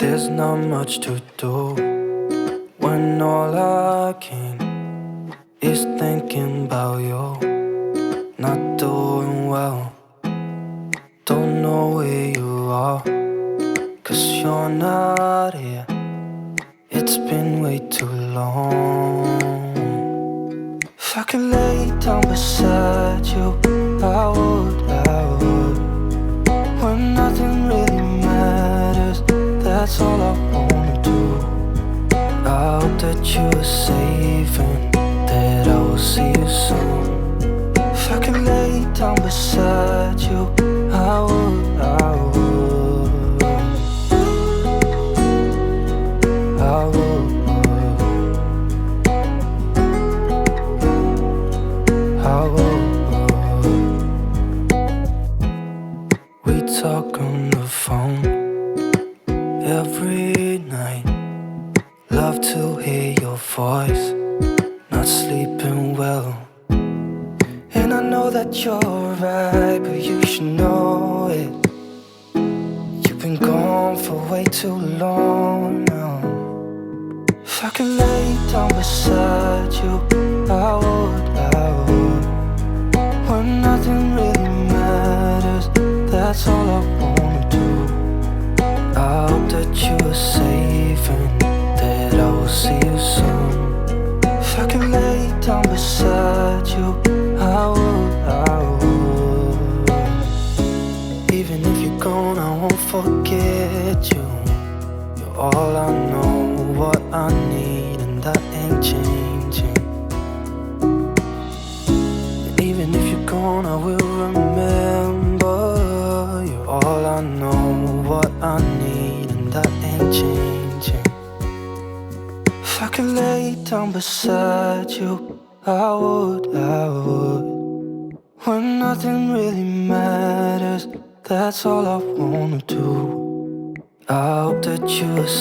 There's not much to do when all I can is thinking about you. Not doing well, don't know where you are, 'cause you're not here. It's been way too long. If I could lay down beside you, I would. When nothing really matters, that's all I wanna do. I hope that you are safe and that I will see you soon. If I could lay down beside you, I would. I would. We talk on the phone every night. Love to hear your voice. Not sleeping well, and I know that you're right, but you should know it. You've been gone for way too long now. If I could lay down beside you, I would. When nothing really matters, that's all I wanna do. I hope that you are safe and that I will see you soon. If I could lay down beside you, I would. Even if you're gone, I won't forget you. You're all I know, what I need, and that ain't changing. And even if you're gone, I will remember. You're all I know, what I need, and that ain't changing. If I could lay down beside you, I would. When nothing really matters, that's all I wanna do. I hope that you are